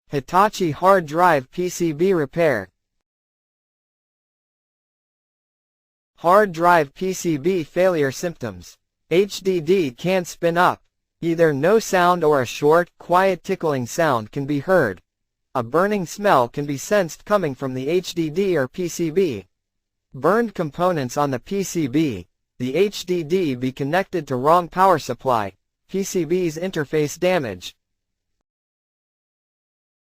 Hitachi hard drive PCB repair. Hard drive PCB failure symptoms. HDD can't spin up. Either no sound or a short, quiet tickling sound can be heard. A burning smell can be sensed coming from the HDD or PCB. Burned components on the PCB. The HDD be connected to wrong power supply. PCB's interface damage.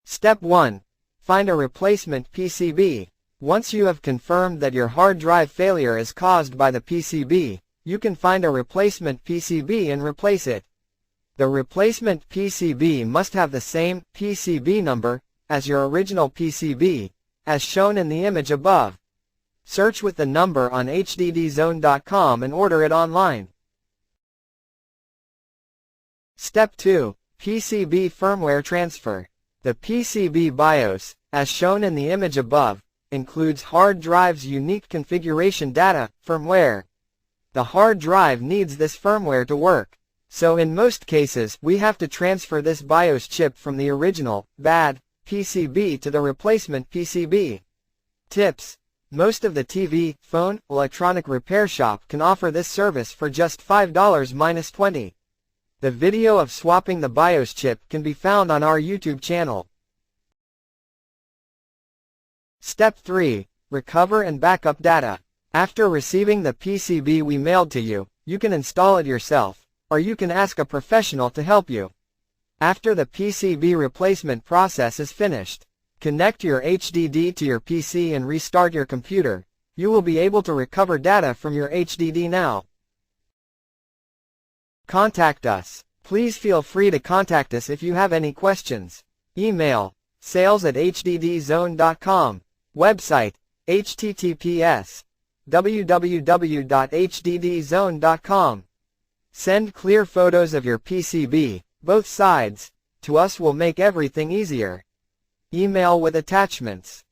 Step 1. Find a replacement PCB. Once you have confirmed that your hard drive failure is caused by the PCB, you can find a replacement PCB and replace it. The replacement PCB must have the same PCB number as your original PCB, as shown in the image above. Search with the number on HDDZone.com and order it online. Step 2. PCB firmware transfer. The PCB BIOS, as shown in the image above, includes hard drive's unique configuration data, firmware. The hard drive needs this firmware to work, so in most cases we have to transfer this BIOS chip from the original, bad, PCB to the replacement PCB. Tips. Most of the TV, phone, electronic repair shop can offer this service for just $5 minus 20. The video of swapping the BIOS chip can be found on our YouTube channel. Step 3. Recover and backup data. After receiving the PCB we mailed to you, you can install it yourself, or you can ask a professional to help you. After the PCB replacement process is finished, connect your HDD to your PC and restart your computer. You will be able to recover data from your HDD now. Contact us. Please feel free to contact us if you have any questions. Email, sales@hddzone.com. Website, https://www.hddzone.com. Send clear photos of your PCB, both sides, to us will make everything easier. Email with attachments.